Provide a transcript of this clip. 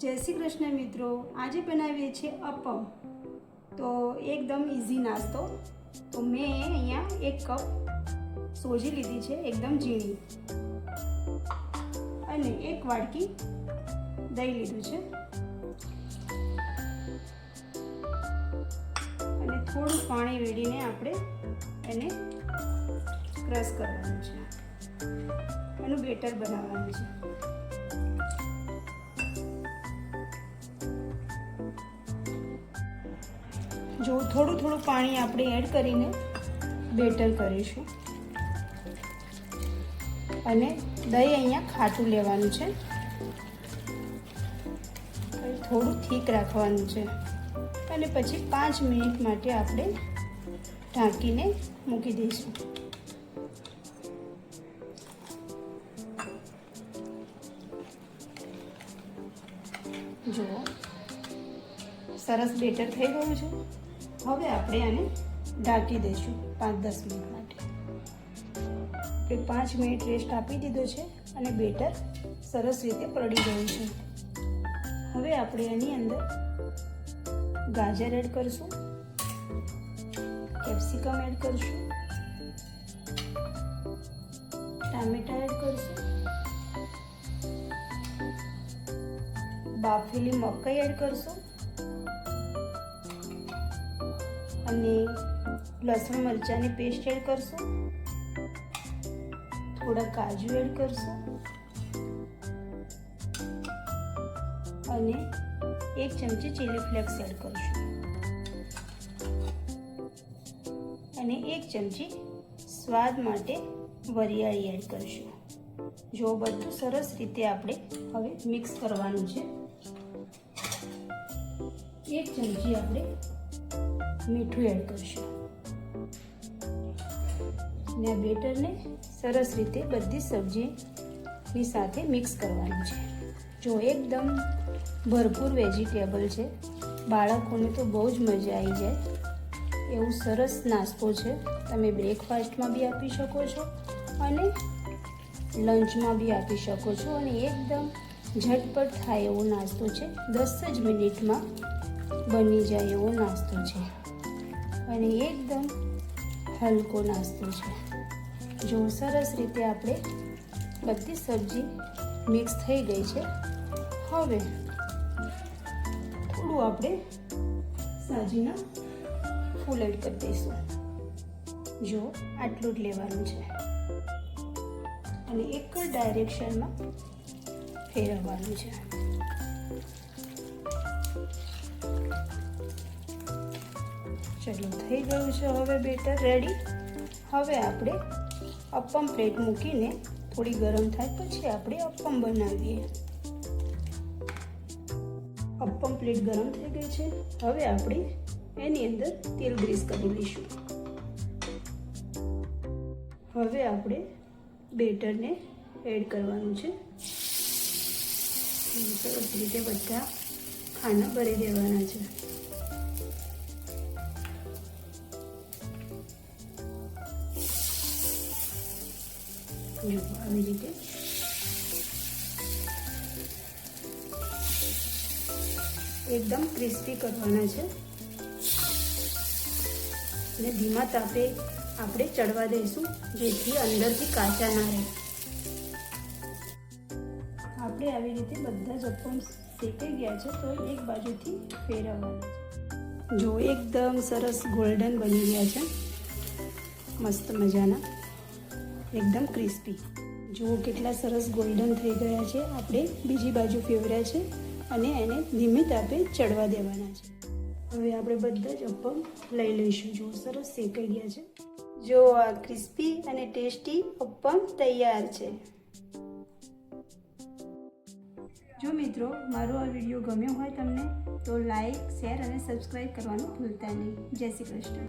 જય શ્રી કૃષ્ણ મિત્રો, આજે બનાવીએ છીએ અપમ। તો એકદમ ઇઝી નાસ્તો। તો મેં અહીંયા 1 કપ સોજી લીધી છે, એકદમ ઝીણી, અને 1 વાટકી દહીં લીધું છે, અને થોડું પાણી વેડીને આપણે એને ક્રશ કરવાનું છે, એનું બેટર બનાવવાનું છે। જો થોડું પાણી આપણે એડ કરીને બેટર કરીશું, અને દહીં અહીંયા ખાટું લેવાનું છે, થોડું ઠીક રાખવાનું છે, અને પછી 5 મિનિટ માટે આપણે ઢાંકીને મૂકી દઈશું। જુઓ, સરસ બેટર થઈ ગયું છે। હવે આપણે આને ઢાંકી દઈશું 5-10 મિનિટ માટે। આપણે 5 મિનિટ રેસ્ટ આપી દીધો છે, અને બેટર સરસ રીતે પડી ગયું છે। હવે આપણે એની અંદર ગાજર એડ કરીશું, કેપ્સિકમ એડ કરીશું, ટામેટા એડ કરીશું, બાફેલી મકાઈ એડ કરીશું, અને લસણ મરચાંની પેસ્ટ એડ કરશું, થોડા કાજુ એડ કરશું, અને 1 ચમચી ચીલી ફ્લેક્સ એડ કરશું, અને 1 ચમચી સ્વાદ માટે વરિયાળી એડ કરશું। જો બધું સરસ રીતે આપણે હવે મિક્સ કરવાનું છે। 1 ચમચી આપણે મીઠું એડ કરશું, અને આ બેટરને સરસ રીતે બધી સબ્જીની સાથે મિક્સ કરવાનું છે। જો એકદમ ભરપૂર વેજીટેબલ છે, બાળકોને તો બહુ જ મજા આવી જાય એવું સરસ નાસ્તો છે। તમે બ્રેકફાસ્ટમાં બી આપી શકો છો, અને લંચમાં બી આપી શકો છો, અને એકદમ ઝટપટ થાય એવો નાસ્તો છે। 10 જ મિનિટમાં બની જાય એવો નાસ્તો છે, અને એકદમ હલકો નાસ્તો છે। જો સરસ રીતે આપણે બધી સબ્જી મિક્સ થઈ ગઈ છે। હવે થોડું આપણે સાજીના ફૂલ એડ કરી દઈશું। જો આટલું જ લેવાનું છે, અને એક જ ડાયરેક્શનમાં ફેરવવાનું છે। ચલો, થઈ ગયું છે હવે બેટર રેડી। હવે આપણે અપમ પ્લેટ મૂકીને થોડી ગરમ થાય પછી આપણે અપમ બનાવીએ। અપમ પ્લેટ ગરમ થઈ ગઈ છે। હવે આપણે એની અંદર તેલ ગ્રીસ કરી લઈશું। હવે આપણે બેટરને એડ કરવાનું છે, સરસ રીતે બધા ખાના ભરી દેવાના છે। જો આવી રીતે એકદમ ક્રિસ્પી કરવાના છે, અને ધીમા તાપે આપણે ચડવા દઈશું, જેથી અંદરથી કાચા ના રહે। આપણે આવી રીતે બધા જ અપમ શેકાઈ ગયા છે, તો એક બાજુથી ફેરવવાના છે। જો એકદમ સરસ ગોલ્ડન બની ગયા છે, મસ્ત મજાના, એકદમ ક્રિસ્પી। જુઓ કેટલા સરસ ગોલ્ડન થઈ ગયા છે। આપણે બીજી બાજુ ફેરવ્યા છે, અને એને ધીમી તાપે ચડવા દેવાના છે। હવે આપણે બધા જ અપમ લઈ લઈશું। જો સરસ શેકાઈ ગયા છે। જો આ ક્રિસ્પી અને ટેસ્ટી અપમ તૈયાર છે। જો મિત્રો, મારો આ વિડીયો ગમ્યો હોય તમને, તો લાઈક, શેર અને સબસ્ક્રાઈબ કરવાનું ભૂલતા નહીં। જય શ્રી કૃષ્ણ।